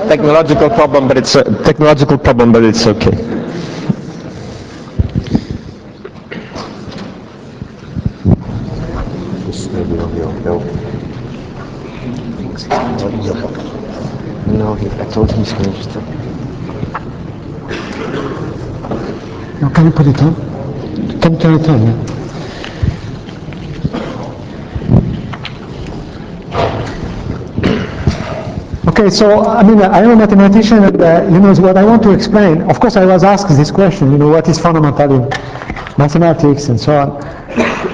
technological problem, but it's okay. No, I told him he's going to stop. No, can you put it on? Can you turn it on? Yeah? Okay, so I mean, I am a mathematician, and what I want to explain. Of course, I was asked this question. What is fundamental in mathematics and so on.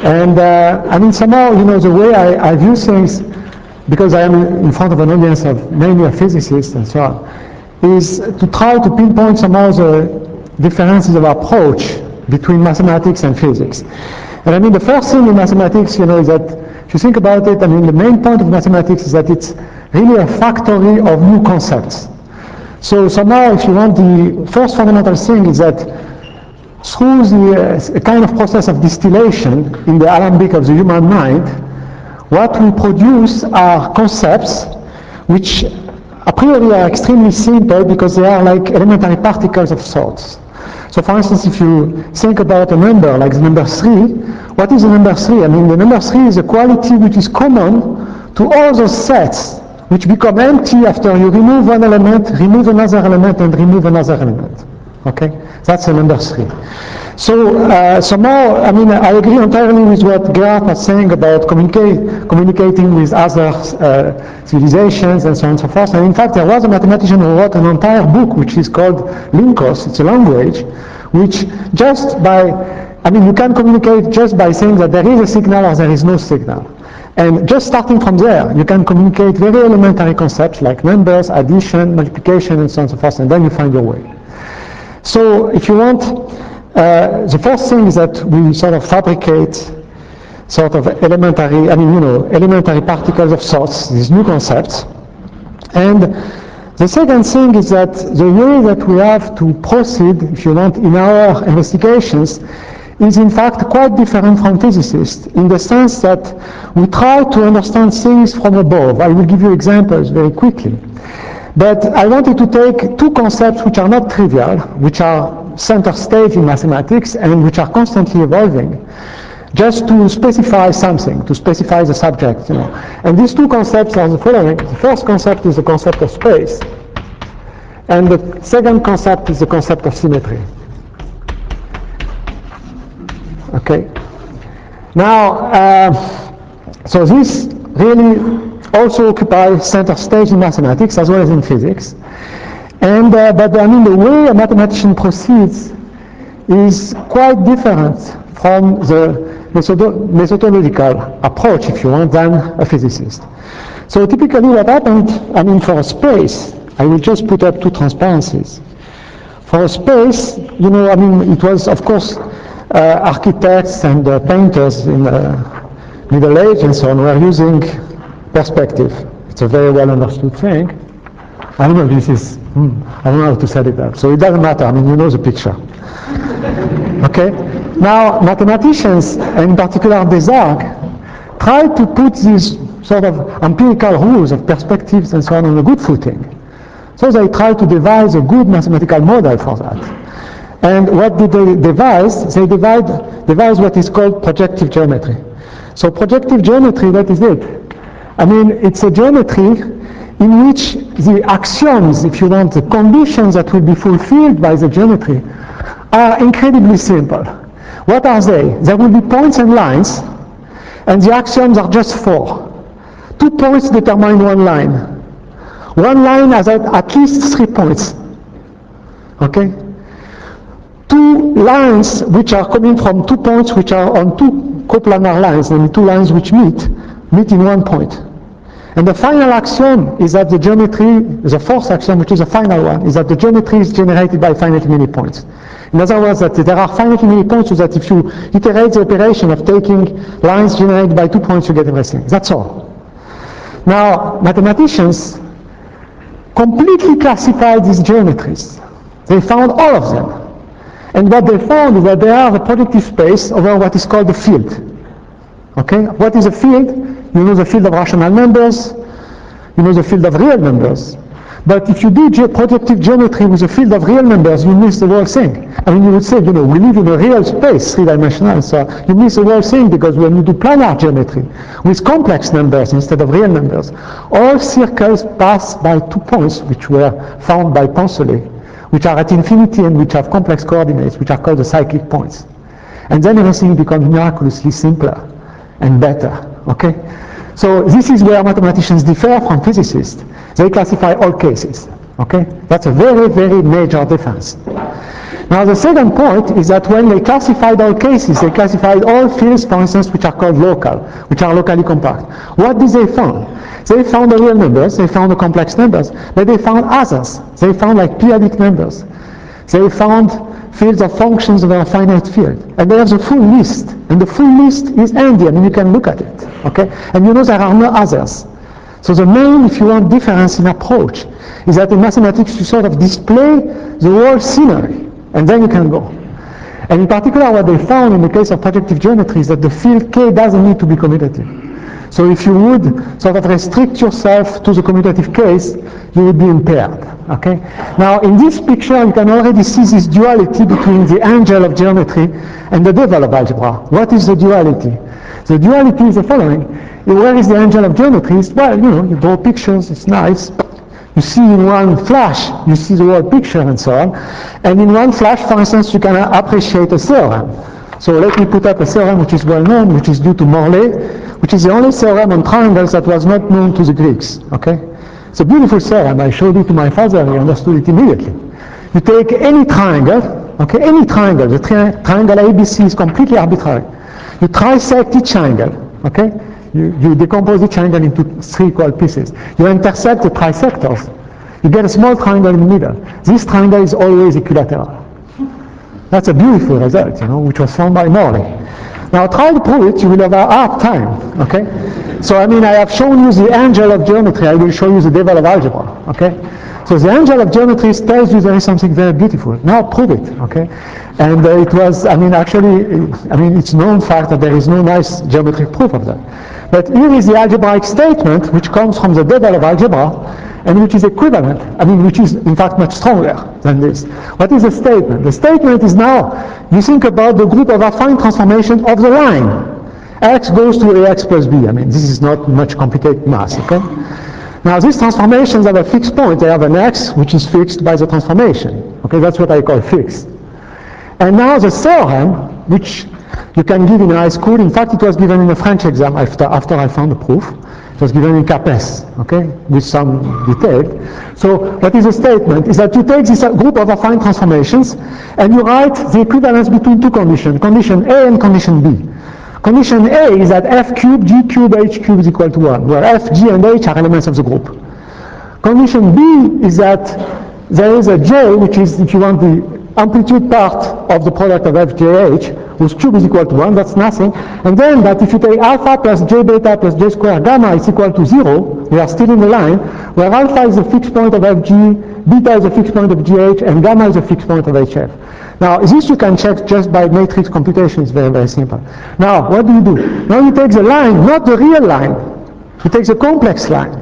And I mean, somehow, the way I view things, because I am in front of an audience of mainly physicists and so on, is to try to pinpoint somehow the differences of approach between mathematics and physics. And I mean, the first thing in mathematics, is that if you think about it, I mean, the main point of mathematics is that it's really a factory of new concepts. So somehow, if you want, the first fundamental thing is that through a kind of process of distillation in the alembic of the human mind, what we produce are concepts which a priori are extremely simple because they are like elementary particles of sorts. So for instance, if you think about a number like the number 3, what is the number 3? I mean, the number 3 is a quality which is common to all those sets which become empty after you remove one element, remove another element, and remove another element. Okay? That's the number 3. So somehow, I mean, I agree entirely with what Gerhard was saying about communicating with other civilizations and so on and so forth. And in fact, there was a mathematician who wrote an entire book which is called Linkos. It's a language which just by, I mean, you can communicate just by saying that there is a signal or there is no signal. And just starting from there, you can communicate very elementary concepts like numbers, addition, multiplication, and so on and so forth, and then you find your way. So if you want, the first thing is that we sort of fabricate sort of elementary, elementary particles of sorts, these new concepts. And the second thing is that the way that we have to proceed, if you want, in our investigations is in fact quite different from physicists in the sense that we try to understand things from above. I will give you examples very quickly. But I wanted to take two concepts which are not trivial, which are center stage in mathematics and which are constantly evolving, just to specify something, to specify the subject. And these two concepts are the following. The first concept is the concept of space, and the second concept is the concept of symmetry. Okay. Now, so this really also occupies center stage in mathematics as well as in physics. And but I mean, the way a mathematician proceeds is quite different from the methodological approach, if you want, than a physicist. So typically, what happened, I mean, for a space, I will just put up two transparencies. For a space, I mean, it was, of course, architects and painters in the Middle Age and so on were using perspective. It's a very well understood thing. I don't know if this is, I don't know how to set it up. So it doesn't matter, I mean, you know the picture. Okay? Now, mathematicians, and in particular Desargues, try to put these sort of empirical rules of perspectives and so on a good footing. So they try to devise a good mathematical model for that. And what did they devise? They devise what is called projective geometry. So projective geometry, what is it? I mean, it's a geometry in which the axioms, if you want, the conditions that will be fulfilled by the geometry are incredibly simple. What are they? There will be points and lines, and the axioms are just 4. 2 points determine one line. One line has at least 3 points. Okay? 2 lines which are coming from 2 points which are on 2 coplanar lines, namely 2 lines which meet in 1 point. And the final axiom is that the geometry, the fourth axiom, which is the final one, is that the geometry is generated by finitely many points. In other words, that there are finitely many points, so that if you iterate the operation of taking lines generated by 2 points, you get everything. That's all. Now, mathematicians completely classified these geometries. They found all of them. And what they found is that they are the projective space over what is called the field. Okay? What is a field? You know the field of rational numbers, you know the field of real numbers. But if you do projective geometry with a field of real numbers, you miss the whole thing. I mean, you would say, we live in a real space, three-dimensional, so you miss the whole thing, because when you do planar geometry with complex numbers instead of real numbers, all circles pass by 2 points which were found by Poncelet, which are at infinity and which have complex coordinates, which are called the cyclic points. And then everything becomes miraculously simpler and better, okay? So this is where mathematicians differ from physicists. They classify all cases, okay? That's a very, very major difference. Now the second point is that when they classified all cases, they classified all fields, for instance, which are called local, which are locally compact. What did they find? They found the real numbers, they found the complex numbers, but they found others. They found like periodic numbers. They found fields of functions of a finite field. And they have the full list. And the full list is handy. I mean, you can look at it, okay? And there are no others. So the main, if you want, difference in approach is that in mathematics you sort of display the whole scenery, and then you can go. And in particular, what they found in the case of projective geometry is that the field K doesn't need to be commutative. So if you would sort of restrict yourself to the commutative case, you would be impaired, okay? Now, in this picture, you can already see this duality between the angel of geometry and the devil of algebra. What is the duality? The duality is the following. Where is the angel of geometry? Well, you draw pictures, it's nice. You see in one flash, you see the whole picture and so on. And in one flash, for instance, you can appreciate a theorem. So let me put up a theorem which is well known, which is due to Morley, which is the only theorem on triangles that was not known to the Greeks, okay? It's a beautiful theorem. I showed it to my father, he understood it immediately. You take any triangle, okay, any triangle, the triangle ABC is completely arbitrary. You trisect each angle, okay? You decompose each angle into 3 equal pieces. You intersect the trisectors. You get a small triangle in the middle. This triangle is always equilateral. That's a beautiful result, which was found by Morley. Now try to prove it, you will have a hard time, okay? So I mean, I have shown you the angel of geometry, I will show you the devil of algebra, okay? So the angel of geometry tells you there is something very beautiful. Now prove it, okay? And it was, it's known fact that there is no nice geometric proof of that. But here is the algebraic statement, which comes from the devil of algebra, and which is equivalent, which is in fact much stronger than this. What is the statement? The statement is now, you think about the group of affine transformation of the line. X goes to Ax plus B. This is not much complicated math, okay? Now these transformations have a fixed point. They have an X, which is fixed by the transformation. Okay, that's what I call fixed. And now the theorem, which you can give in high school, in fact it was given in a French exam after I found the proof. It was given in CAPES, okay, with some detail. So what is the statement? Is that you take this group of affine transformations and you write the equivalence between 2 conditions, condition A and condition B. Condition A is that f cubed, g cubed, h cubed is equal to 1, where f, g, and h are elements of the group. Condition B is that there is a j, which is, if you want, the amplitude part of the product of f, j, h, whose cube is equal to 1, that's nothing. And then that if you take alpha plus j beta plus j square gamma is equal to 0, we are still in the line, where alpha is the fixed point of fg, beta is the fixed point of gh, and gamma is the fixed point of hf. Now, this you can check just by matrix computation. It's very, very simple. Now, what do? Now you take the line, not the real line. You take the complex line.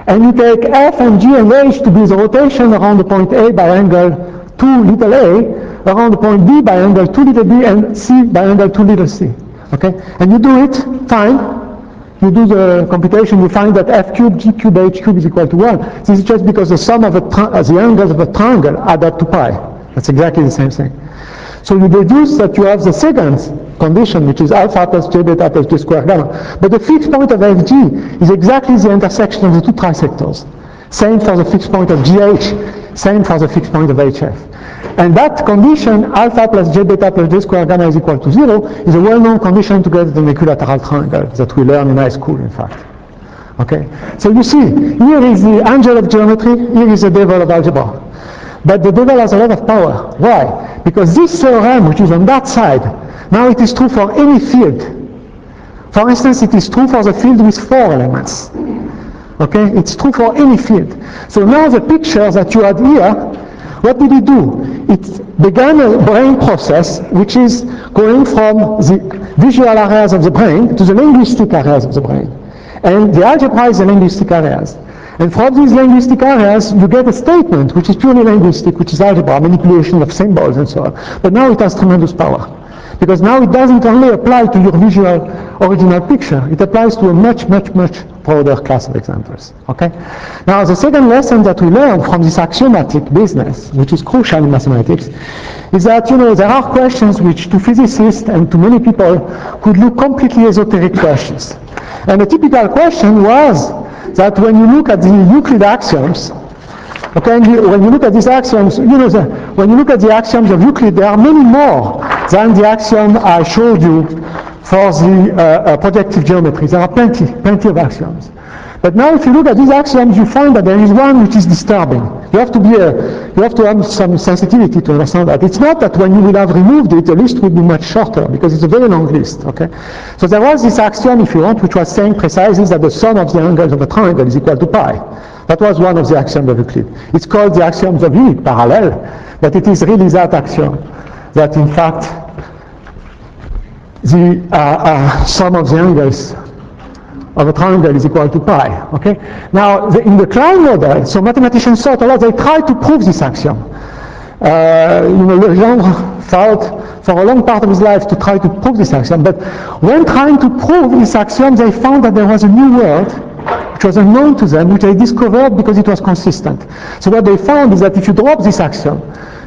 And you take f and g and h to be the rotation around the point A by angle 2 little a, around the point B by angle 2 little b, and C by angle 2 little c. Okay? And you do it, fine. You do the computation, you find that f cubed, g cubed, h cubed is equal to 1. This is just because the sum of the angles of a triangle add up to pi. That's exactly the same thing. So you deduce that you have the second condition, which is alpha plus j beta plus j square gamma. But the fixed point of fg is exactly the intersection of the 2 trisectors. Same for the fixed point of gh, same for the fixed point of hf. And that condition, alpha plus j beta plus j square gamma is equal to 0, is a well-known condition to get an equilateral triangle that we learn in high school, in fact. Okay? So you see, here is the angel of geometry, here is the devil of algebra. But the devil has a lot of power. Why? Because this theorem, which is on that side, now it is true for any field. For instance, it is true for the field with 4 elements. Okay? It's true for any field. So now the picture that you had here, what did it do? It began a brain process which is going from the visual areas of the brain to the linguistic areas of the brain. And the algebra is the linguistic areas. And from these linguistic areas, you get a statement which is purely linguistic, which is algebra, manipulation of symbols and so on. But now it has tremendous power. Because now it doesn't only apply to your visual original picture, it applies to a much, much, much broader class of examples. Okay? Now the second lesson that we learn from this axiomatic business, which is crucial in mathematics, is that there are questions which to physicists and to many people could look completely esoteric questions. And a typical question was that when you look at the Euclid axioms, okay, and when you look at these axioms, when you look at the axioms of Euclid, there are many more than the axiom I showed you for the projective geometry. There are plenty of axioms. But now if you look at these axioms, you find that there is one which is disturbing. You have to have some sensitivity to understand that. It's not that when you will have removed it, the list will be much shorter, because it's a very long list, okay? So there was this axiom, if you want, which was saying precisely that the sum of the angles of a triangle is equal to pi. That was one of the axioms of Euclid. It's called the axioms of unit parallel, but it is really that axiom, that in fact the sum of the angles of a triangle is equal to pi, okay? Now, in the Klein model, so mathematicians thought a lot, they tried to prove this axiom. Legendre thought for a long part of his life to try to prove this axiom, but when trying to prove this axiom, they found that there was a new world, which was unknown to them, which they discovered because it was consistent. So what they found is that if you drop this axiom,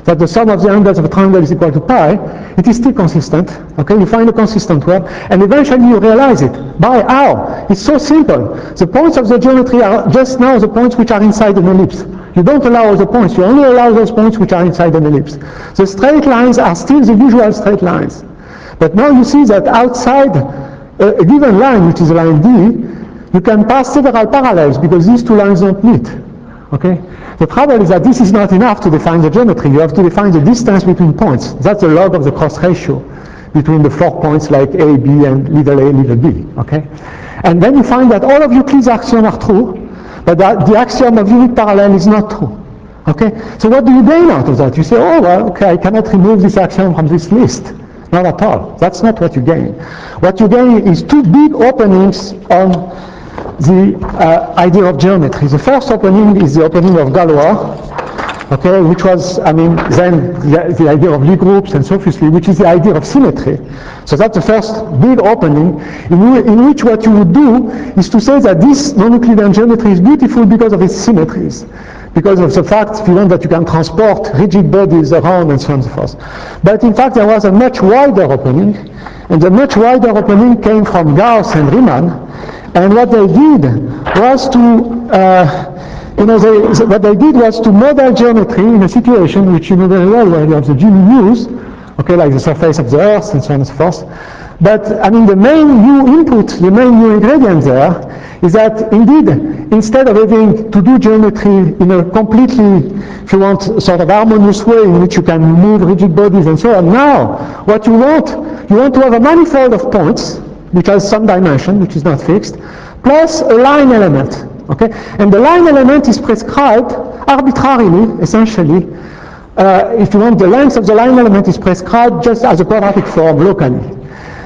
that the sum of the angles of a triangle is equal to pi, it is still consistent, okay? You find a consistent world, and eventually you realize it. By how? It's so simple. The points of the geometry are just now the points which are inside an ellipse. You don't allow all the points, you only allow those points which are inside an ellipse. The straight lines are still the usual straight lines. But now you see that outside a given line, which is line D, you can pass several parallels because these two lines don't meet, okay? The trouble is that this is not enough to define the geometry. You have to define the distance between points. That's the log of the cross ratio between the 4 points like A, B, and little a, little b, okay? And then you find that all of Euclid's axioms are true, but that the axiom of unit parallel is not true, okay? So what do you gain out of that? You say, oh, well, okay, I cannot remove this axiom from this list. Not at all. That's not what you gain. What you gain is two big openings on the idea of geometry. The first opening is the opening of Galois, okay, which was, then the idea of Lie groups and so forth, which is the idea of symmetry. So that's the first big opening, in which what you would do is to say that this non-Euclidean geometry is beautiful because of its symmetries, because of the fact, if you want, that you can transport rigid bodies around and so on and so forth. But in fact, there was a much wider opening, and the much wider opening came from Gauss and Riemann. And what they did was to model geometry in a situation which you know very well, where you have the G mu's, okay, like the surface of the Earth and so on and so forth. But the main new input, the main new ingredient there is that indeed, instead of having to do geometry in a completely, if you want, sort of harmonious way in which you can move rigid bodies and so on, now what you want to have a manifold of points which has some dimension, which is not fixed, plus a line element, okay? And the line element is prescribed arbitrarily, essentially. If you want, the length of the line element is prescribed just as a quadratic form locally.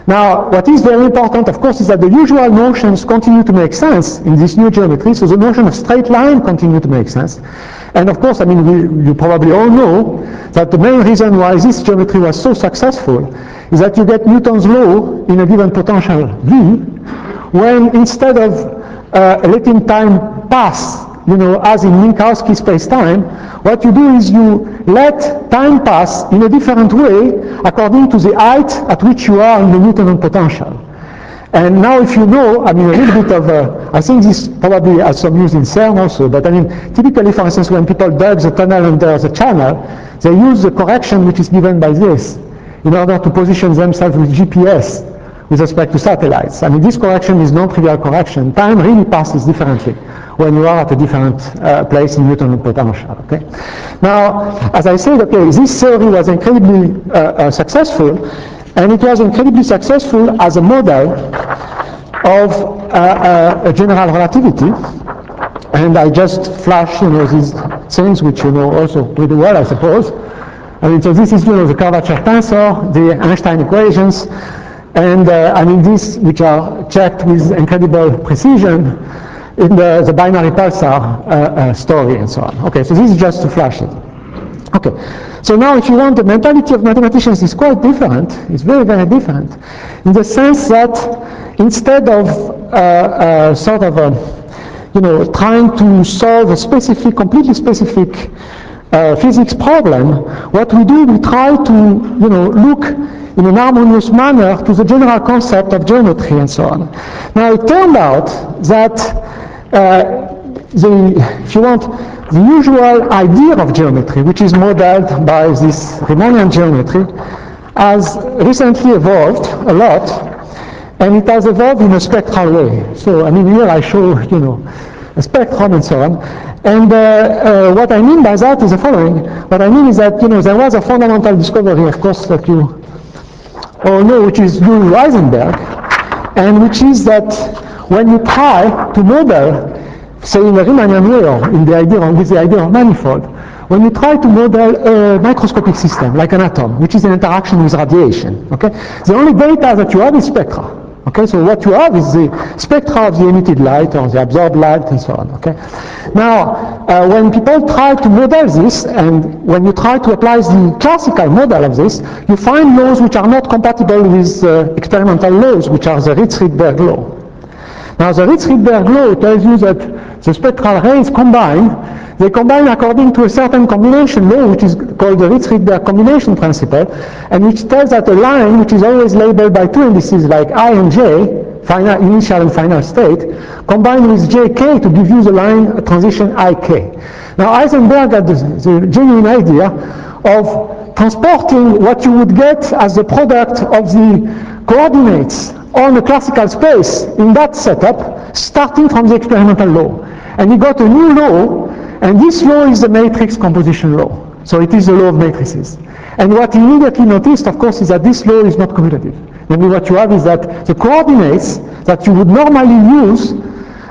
Now, what is very important, of course, is that the usual notions continue to make sense in this new geometry, so the notion of straight line continue to make sense. And of course, you probably all know that the main reason why this geometry was so successful is that you get Newton's law in a given potential V, when instead of letting time pass, as in Minkowski spacetime, what you do is you let time pass in a different way according to the height at which you are in the Newtonian potential. And now if you know, a little bit of, I think this probably has some use in CERN also, but typically, for instance, when people dug the tunnel under the channel, they use the correction which is given by this in order to position themselves with GPS with respect to satellites. This correction is non-trivial correction. Time really passes differently when you are at a different place in Newtonian potential, okay? Now, as I said, okay, this theory was incredibly successful, and it was incredibly successful as a model of a general relativity. And I just flash, these things which you know also pretty well, I suppose. So this is, the curvature tensor, the Einstein equations, and these, which are checked with incredible precision, in the binary pulsar story and so on. Okay, so this is just to flash it. Okay, so now if you want, the mentality of mathematicians is quite different. It's very, very different, in the sense that instead of trying to solve a specific, completely specific physics problem, what we do, we try to, look in an harmonious manner to the general concept of geometry and so on. Now, it turned out that if you want, the usual idea of geometry, which is modeled by this Riemannian geometry, has recently evolved a lot, and it has evolved in a spectral way. So, I mean, here I show, a spectrum and so on. And what I mean by that is the following. What I mean is that, there was a fundamental discovery, of course, that you all know, which is Louis Heisenberg, and which is that when you try to model, say in a Riemannian way, or with the idea of manifold, when you try to model a microscopic system, like an atom, which is an interaction with radiation, okay? The only data that you have is spectra. Okay, so what you have is the spectra of the emitted light or the absorbed light and so on. Okay. Now, when people try to model this, and when you try to apply the classical model of this, you find laws which are not compatible with experimental laws, which are the Ritz-Rydberg law. Now, the Ritz-Rydberg law tells you that the spectral rays combine. They combine according to a certain combination law, which is called the Ritz-Rydberg combination principle, and which tells that a line, which is always labeled by two indices like I and J, final, initial and final state, combined with JK to give you the line transition IK. Now, Heisenberg had the genuine idea of transporting what you would get as the product of the coordinates on a classical space in that setup, starting from the experimental law. And he got a new law, and this law is the matrix composition law. So it is the law of matrices. And what he immediately noticed, of course, is that this law is not commutative. Namely, what you have is that the coordinates that you would normally use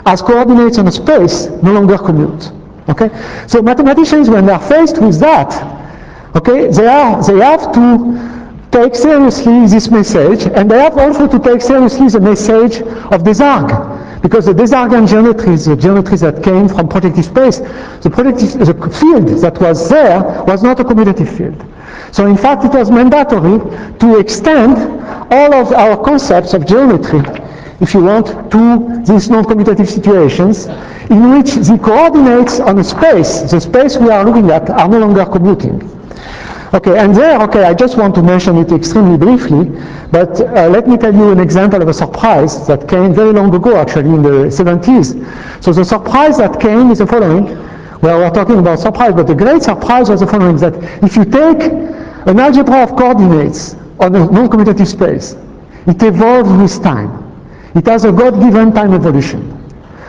as coordinates on a space no longer commute. Okay? So mathematicians, when they are faced with that, okay, they have to take seriously this message, and they have also to take seriously the message of Desargues. Because the Desargues geometry is the geometry that came from projective space. The field that was there was not a commutative field. So in fact, it was mandatory to extend all of our concepts of geometry, if you want, to these non-commutative situations in which the coordinates on a space, the space we are looking at, are no longer commuting. Okay, and there, okay, I just want to mention it extremely briefly, but let me tell you an example of a surprise that came very long ago, actually, in the 70s. So the surprise that came is the following. Well, we're talking about surprise, but the great surprise was the following, that if you take an algebra of coordinates on a non-commutative space, it evolves with time. It has a God-given time evolution,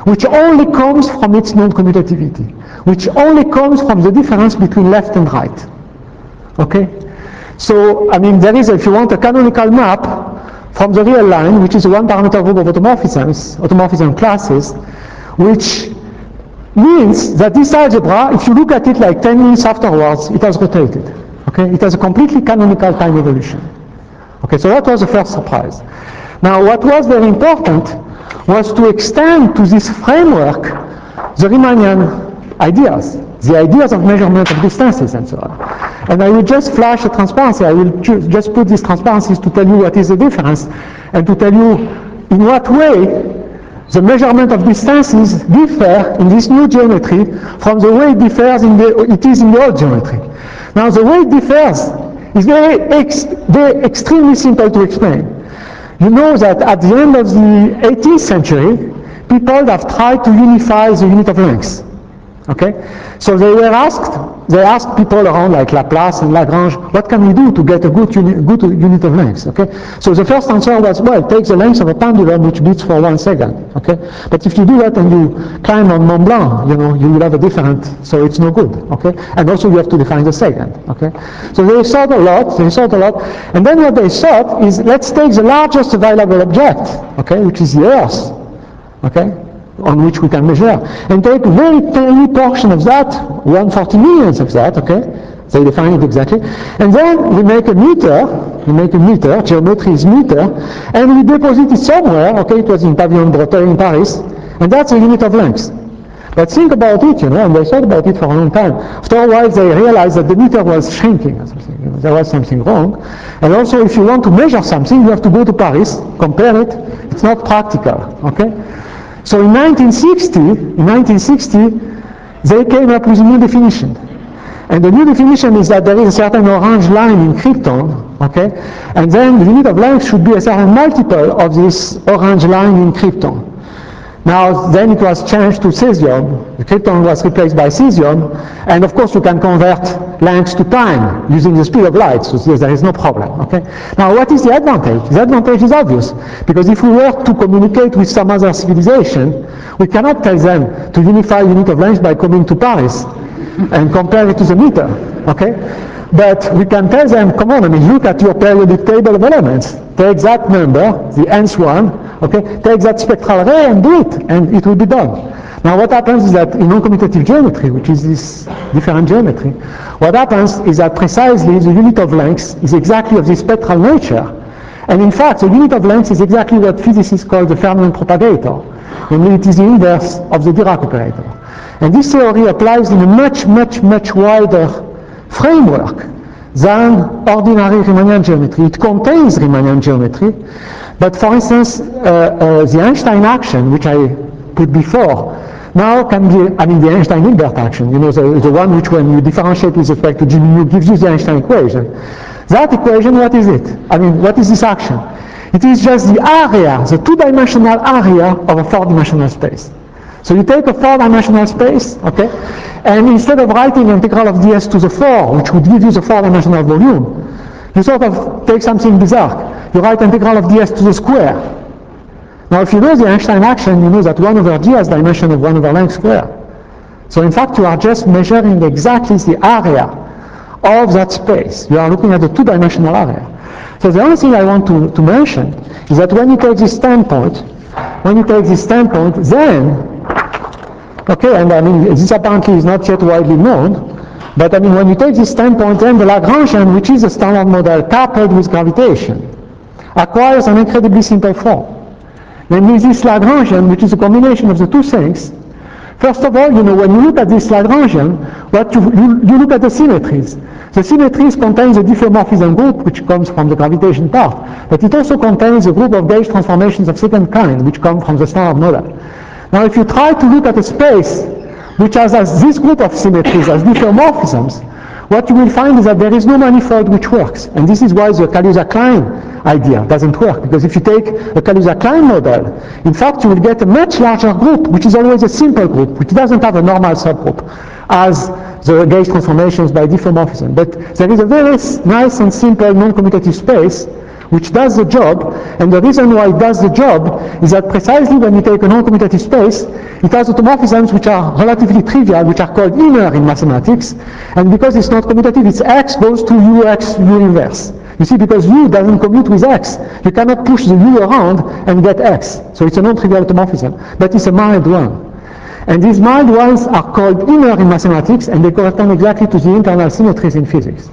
which only comes from its non-commutativity, which only comes from the difference between left and right. Okay? So, I mean, there is, if you want, a canonical map from the real line, which is a one-parameter group of automorphism classes, which means that this algebra, if you look at it like 10 minutes afterwards, it has rotated. Okay? It has a completely canonical time evolution. Okay, so that was the first surprise. Now, what was very important was to extend to this framework the Riemannian ideas, the ideas of measurement of distances and so on. And I will just flash a transparency. I will just put these transparencies to tell you what is the difference and to tell you in what way the measurement of distances differ in this new geometry from the way it is in the old geometry. Now, the way it differs is very extremely simple to explain. You know that at the end of the 18th century, people have tried to unify the unit of length. Okay? So they asked people around like Laplace and Lagrange, what can we do to get a good unit of length? Okay? So the first answer was, well, take the length of a pendulum which beats for 1 second. Okay? But if you do that and you climb on Mont Blanc, you will have a different, so it's no good. Okay? And also you have to define the second. Okay? So they thought a lot, and then what they thought is, let's take the largest available object, okay, which is the Earth. Okay? On which we can measure, and take a very tiny portion of that, 140 millionth of that, okay? They define it exactly. And then we make a meter, geometry is meter, and we deposit it somewhere, okay? It was in Pavillon Breteuil in Paris, And that's a unit of length. But think about it, and they thought about it for a long time. After a while, they realized that the meter was shrinking or something. There was something wrong. And also, if you want to measure something, you have to go to Paris, compare it. It's not practical, okay? So in 1960, they came up with a new definition. And the new definition is that there is a certain orange line in krypton, okay? And then the unit of length should be a certain multiple of this orange line in krypton. Now, then it was changed to cesium. The krypton was replaced by cesium. And of course, you can convert length to time using the speed of light. So there is no problem, okay? Now, what is the advantage? The advantage is obvious. Because if we were to communicate with some other civilization, we cannot tell them to unify unit of length by coming to Paris and compare it to the meter, okay? But we can tell them, come on, I mean, look at your periodic table of elements. Take that number, the nth one, okay? Take that spectral ray and do it, and it will be done. Now what happens is that in non-commutative geometry, which is this different geometry, what happens is that precisely the unit of length is exactly of this spectral nature. And in fact, the unit of length is exactly what physicists call the Fermion propagator. Namely, it is the inverse of the Dirac operator. And this theory applies in a much, much, much wider framework than ordinary Riemannian geometry. It contains Riemannian geometry, but for instance, the Einstein action, which I put before, now can be, I mean, the Einstein-Hilbert action, you know, the one which when you differentiate with respect to G mu gives you the Einstein equation. That equation, what is it? I mean, what is this action? It is just the area, the two-dimensional area of a four-dimensional space. So you take a four-dimensional space, okay, and instead of writing integral of ds to the 4, which would give you the four-dimensional volume, you sort of take something bizarre. You write integral of ds to the square. Now, if you know the Einstein action, you know that 1 over g has dimension of 1 over length square. So in fact, you are just measuring exactly the area of that space. You are looking at the two-dimensional area. So the only thing I want to mention is that when you take this standpoint, then, okay, and I mean, this apparently is not yet widely known, but I mean, when you take this standpoint, then the Lagrangian, which is a standard model coupled with gravitation, acquires an incredibly simple form. Namely, this Lagrangian, which is a combination of the two things, first of all, you know, when you look at this Lagrangian, what you look at the symmetries. The symmetries contain the diffeomorphism group, which comes from the gravitation part, but it also contains a group of gauge transformations of second kind, which come from the standard model. Now, if you try to look at a space which has this group of symmetries as diffeomorphisms, what you will find is that there is no manifold which works. And this is why the Kaluza-Klein idea doesn't work, because if you take a Kaluza-Klein model, in fact, you will get a much larger group, which is always a simple group, which doesn't have a normal subgroup, as the gauge transformations by diffeomorphism. But there is a very nice and simple non-commutative space which does the job, and the reason why it does the job is that precisely when you take a non-commutative space, it has automorphisms which are relatively trivial, which are called inner in mathematics, and because it's not commutative, its x goes to ux u inverse. You see, because u doesn't commute with x, you cannot push the u around and get x. So it's a non-trivial automorphism, but it's a mild one. And these mild ones are called inner in mathematics, and they correspond exactly to the internal symmetries in physics.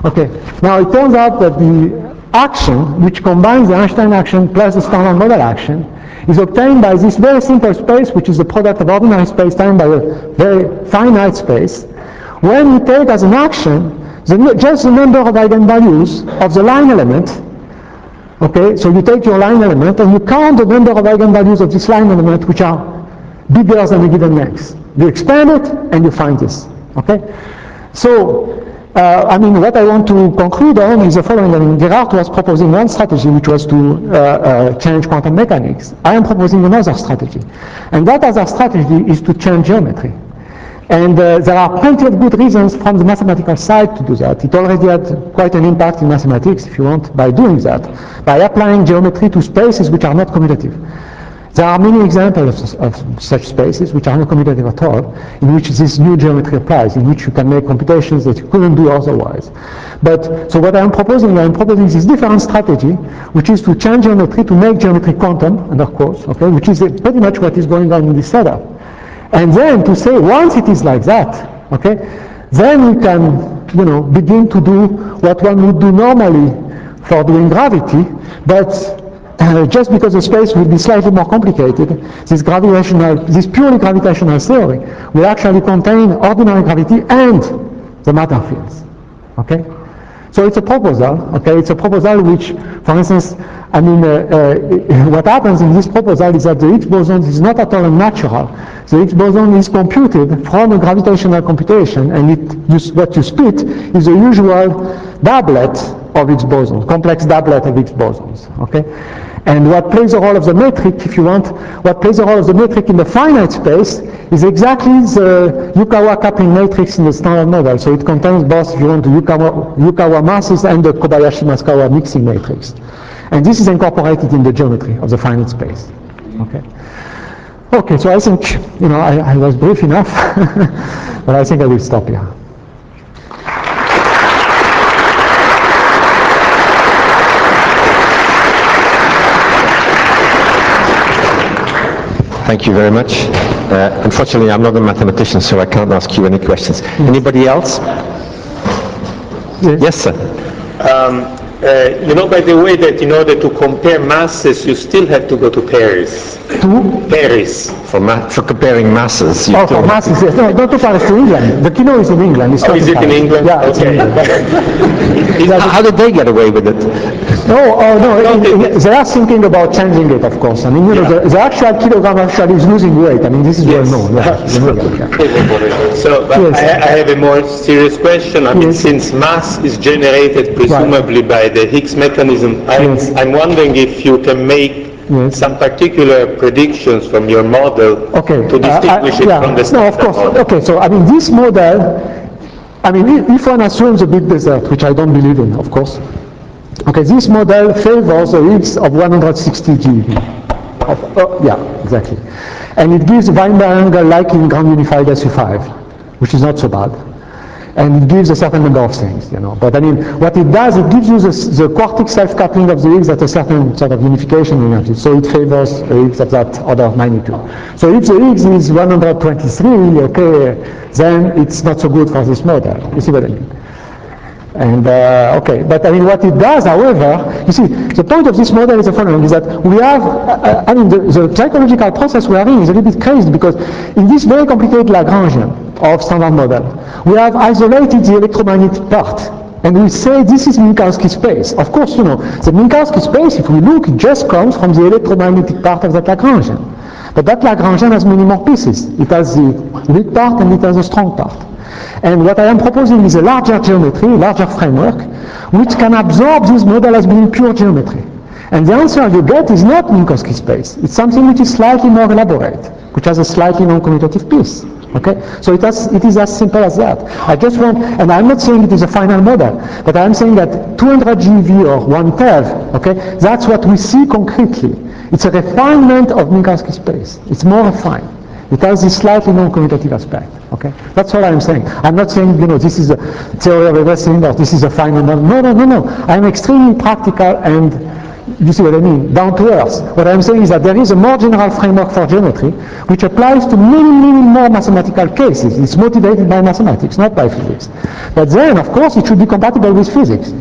Okay, now it turns out that the action, which combines the Einstein action plus the standard model action, is obtained by this very simple space, which is the product of ordinary space-time by a very finite space, when you take as an action just the number of eigenvalues of the line element. Okay, so you take your line element and you count the number of eigenvalues of this line element which are bigger than a given length. You expand it and you find this. Okay, so I mean, what I want to conclude on is the following. I mean, Gerhardt was proposing one strategy, which was to change quantum mechanics. I am proposing another strategy. And that other strategy is to change geometry. And there are plenty of good reasons from the mathematical side to do that. It already had quite an impact in mathematics, if you want, by doing that, by applying geometry to spaces which are not commutative. There are many examples of such spaces which are not commutative at all, in which this new geometry applies, in which you can make computations that you couldn't do otherwise. But, so what I'm proposing this different strategy, which is to change geometry, to make geometry quantum, and of course, okay, which is pretty much what is going on in this setup. And then to say, once it is like that, okay, then we can, you know, begin to do what one would do normally for doing gravity, but just because the space will be slightly more complicated, this purely gravitational theory will actually contain ordinary gravity and the matter fields. Okay? So it's a proposal, okay? It's a proposal which, for instance, I mean, what happens in this proposal is that the Higgs boson is not at all unnatural. The Higgs boson is computed from a gravitational computation, and what you spit is the usual doublet of Higgs boson, complex doublet of Higgs bosons, okay? And what plays the role of the metric, if you want, what plays the role of the metric in the finite space is exactly the Yukawa coupling matrix in the standard model. So it contains both, if you want, the Yukawa masses and the Kobayashi-Maskawa mixing matrix. And this is incorporated in the geometry of the finite space. Okay. Okay, so I think, I was brief enough, but I think I will stop here. Thank you very much. Unfortunately, I'm not a mathematician, so I can't ask you any questions. Anybody else? Yes, sir. By the way, that in order to compare masses, you still have to go to Paris. To? Paris. For comparing masses. For masses, yes. No, not to Paris, to England. The keynote is in England. It's is it in England? Yeah, it's in England. How did they get away with it? No, they are thinking about changing it, of course. I mean, the actual kilogram actually is losing weight. I mean, this is well known. So, but I have a more serious question. I mean, since mass is generated presumably by the Higgs mechanism, I'm wondering if you can make some particular predictions from your model to distinguish it from the standard model. Okay, so I mean, this model, I mean, if one assumes a bit desert, which I don't believe in, of course, okay, this model favors a Higgs of 160 GeV. Yeah, exactly. And it gives Weinberg angle like in ground unified SU5, which is not so bad. And it gives a certain number of things, But I mean, what it does, it gives you the quartic self-coupling of the Higgs at a certain sort of unification energy. So it favors a Higgs of that order of magnitude. So if the Higgs is 123, okay, then it's not so good for this model. You see what I mean? And but I mean, what it does, however, you see, the point of this model is the following: is that we have, the psychological process we are in is a little bit crazy because in this very complicated Lagrangian of standard model, we have isolated the electromagnetic part, and we say this is Minkowski space. Of course, the Minkowski space, if we look, it just comes from the electromagnetic part of that Lagrangian. But that Lagrangian has many more pieces. It has the weak part and it has the strong part. And what I am proposing is a larger geometry, larger framework, which can absorb this model as being pure geometry. And the answer you get is not Minkowski space. It's something which is slightly more elaborate, which has a slightly non-commutative piece. Okay? So it is as simple as that. I just want, and I'm not saying it is a final model, but I'm saying that 200 GeV or 1 TeV, okay, that's what we see concretely. It's a refinement of Minkowski space. It's more refined. It has this slightly non-commutative aspect. Okay, that's all I'm saying. I'm not saying this is a theory of everything or this is a final model. No. I'm extremely practical and you see what I mean, down to earth. What I'm saying is that there is a more general framework for geometry which applies to many more mathematical cases. It's motivated by mathematics, not by physics. But then, of course, it should be compatible with physics.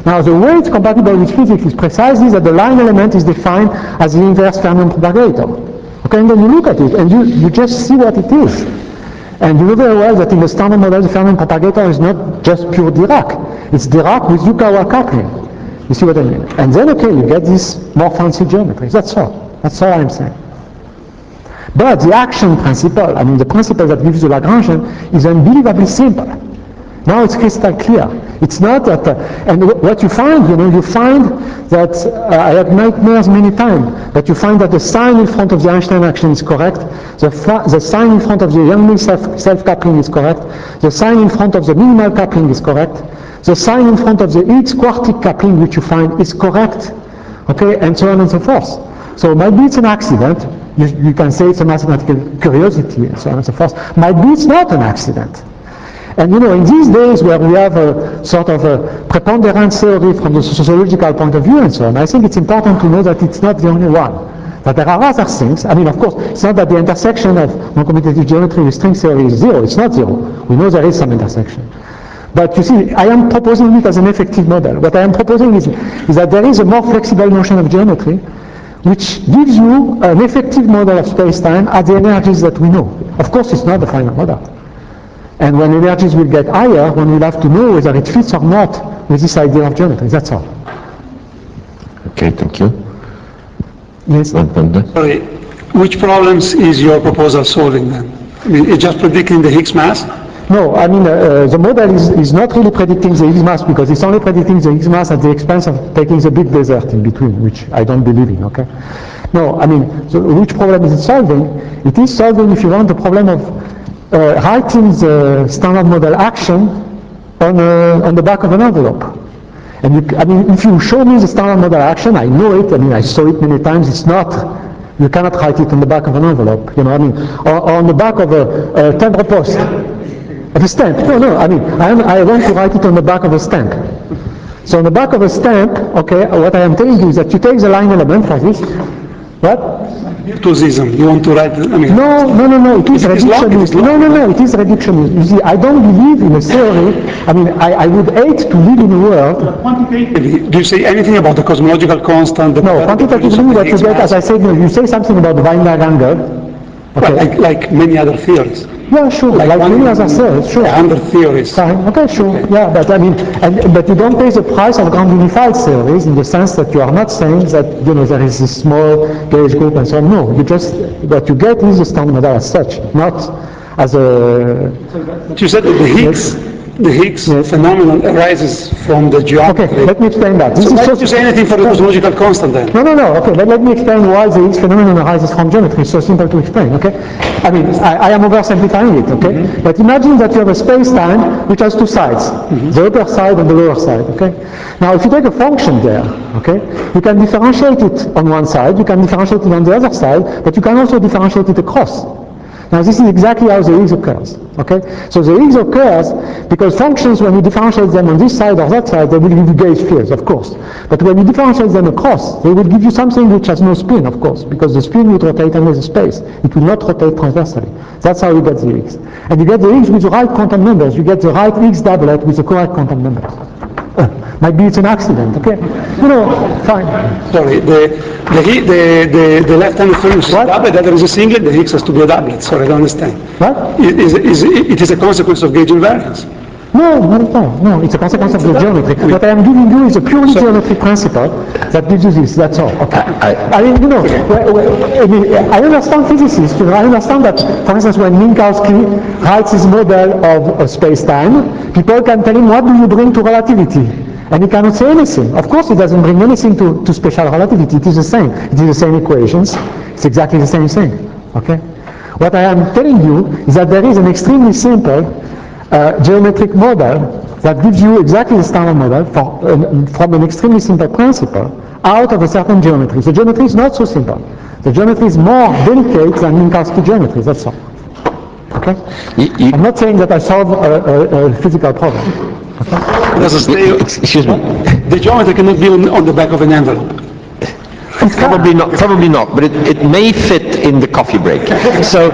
Now, the way it's compatible with physics is precisely that the line element is defined as the inverse Fermion propagator. Okay, and then you look at it and you just see what it is. And you know very well that in the standard model, the Fermion propagator is not just pure Dirac. It's Dirac with Yukawa coupling. You see what I mean? And then, okay, you get this more fancy geometry. That's all. That's all I'm saying. But the action principle, I mean the principle that gives you Lagrangian, is unbelievably simple. Now it's crystal clear. It's not that, and what you find, you find that, I had nightmares many times, but you find that the sign in front of the Einstein action is correct, the sign in front of the Yang-Mills self-coupling is correct, the sign in front of the minimal coupling is correct, the sign in front of the Higgs quartic coupling which you find is correct, okay, and so on and so forth. So maybe it's an accident, you can say it's a mathematical curiosity and so on and so forth, maybe it's not an accident. And in these days where we have a sort of a preponderant theory from the sociological point of view and so on, I think it's important to know that it's not the only one. That there are other things. I mean, of course, it's not that the intersection of non-commutative geometry with string theory is zero. It's not zero. We know there is some intersection. But you see, I am proposing it as an effective model. What I am proposing is that there is a more flexible notion of geometry, which gives you an effective model of space-time at the energies that we know. Of course, it's not the final model. And when energies will get higher, one will have to know whether it fits or not with this idea of geometry. That's all. Okay, thank you. Yes? Sorry, which problems is your proposal solving then? I mean, it's just predicting the Higgs mass? No, I mean, the model is not really predicting the Higgs mass because it's only predicting the Higgs mass at the expense of taking the big desert in between, which I don't believe in, okay? No, I mean, so which problem is it solving? It is solving, if you want, the problem of writing the standard model action on the back of an envelope. And I mean, if you show me the standard model action, I know it, I mean, I saw it many times, it's not, you cannot write it on the back of an envelope, you know, I mean, or on the back of a timbre post, of a stamp. No, I mean, I want to write it on the back of a stamp. So on the back of a stamp, okay, what I am telling you is that you take the line element for this, what? Virtuosism, you want to write, I mean... No, it is reductionism. No, it is reductionism. You see, I don't believe in a theory, I mean, I would hate to live in a world... Quantitatively, do you say anything about the cosmological constant? No, quantitatively what you get, as I said, you say something about the Weinberg angle. Okay. Well, like many other theories. Yeah, sure, like many other theories, sure. Under theories. Fine. Okay, sure, yeah, but I mean, but you don't pay the price of grand unified theories in the sense that you are not saying that, you know, there is a small gauge group and so on. No, you just, what you get is a standard model as such, not as a... But you said that the Higgs phenomenon arises from the geometry. Okay, let me explain that. So why don't you say anything for the cosmological constant then? No, okay, but let me explain why the Higgs phenomenon arises from geometry. It's so simple to explain, okay? I mean, I am oversimplifying it, okay? But imagine that you have a space-time which has two sides, the upper side and the lower side, okay? Now, if you take a function there, okay, you can differentiate it on one side, you can differentiate it on the other side, but you can also differentiate it across. Now this is exactly how the Higgs occurs, okay? So the Higgs occurs because functions, when you differentiate them on this side or that side, they will give you gauge fields, of course. But when you differentiate them across, they will give you something which has no spin, of course, because the spin would rotate under the space. It will not rotate transversally. That's how you get the Higgs. And you get the Higgs with the right quantum numbers. You get the right Higgs doublet with the correct quantum numbers. Might be it's an accident, okay? You know, fine. Sorry, the left-hand firm is a doublet, that there is a singlet, the Higgs has to be a doublet. Sorry, I don't understand. What? It is a consequence of gauge invariance. No, not at all. No, it's a consequence of the geometry. What I am giving you is a purely geometric principle that gives you this, that's all. Okay. I mean, you know, I understand physicists, you know, I understand that, for instance, when Minkowski writes his model of space-time, people can tell him, what do you bring to relativity? And he cannot say anything. Of course, he doesn't bring anything to special relativity. It is the same. It is the same equations. It's exactly the same thing. Okay? What I am telling you is that there is an extremely simple geometric model that gives you exactly the standard model from an extremely simple principle out of a certain geometry. The geometry is not so simple. The geometry is more delicate than Minkowski geometry, that's all. Okay? I'm not saying that I solve a physical problem. Okay? Excuse me. The geometry cannot be on the back of an envelope. Probably not, but it may fit in the coffee break. So,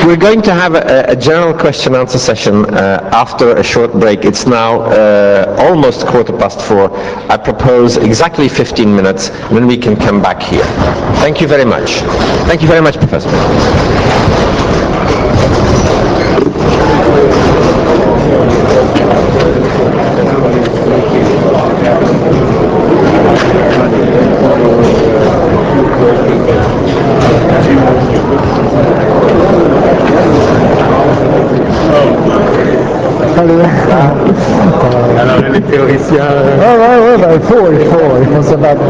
we're going to have a general question answer session after a short break. It's now almost 4:15. I propose exactly 15 minutes, and then we can come back here. Thank you very much. Thank you very much, Professor. Alors, les théoriciens... Ouais, il faut se battre.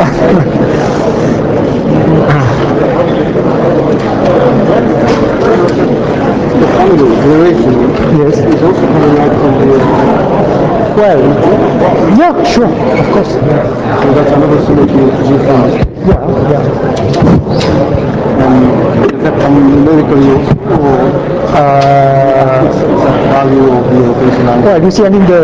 Yes. Is also coming out from the... Well, yeah, sure, of course. So that's another symmetry G5. Yeah. And is that numerically or value of the rotation line? Well, you see, I mean, the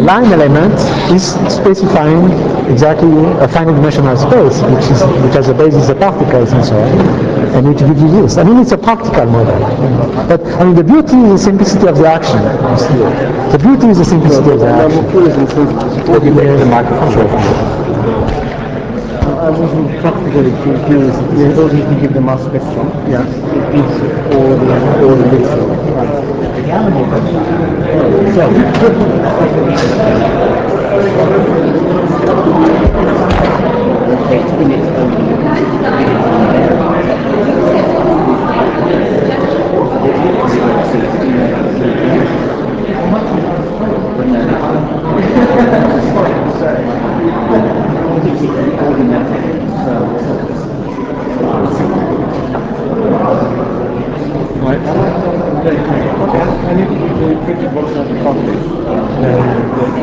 line element is specifying exactly a finite dimensional space, which has a basis of particles and so on. and it gives you this. I mean, it's a practical model. But I mean, the beauty is the simplicity of the action. The beauty is the simplicity of the action. I wasn't practically curious. Suppose you can give the mass spectrum. Yeah. It gives all the bits.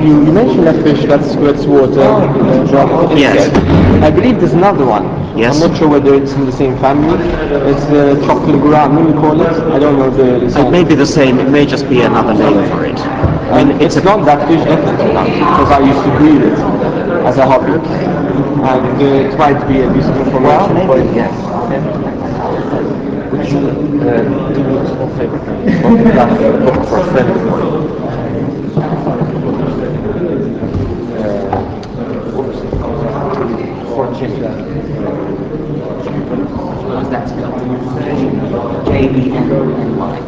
You mentioned a fish that squirts water. Yes. I believe there's another one. Yes. I'm not sure whether it's in the same family. It's the chocolate granny, we call it. I don't know the It may be the same, it may just be another name for it. I mean, it's not that fish, definitely not, because I used to breed it as a hobby. And tried to be a piece of information for it. yes. Which do you small favor? For a friend of mine. For Jimmy. How's that spelled? J-E-N-N-Y.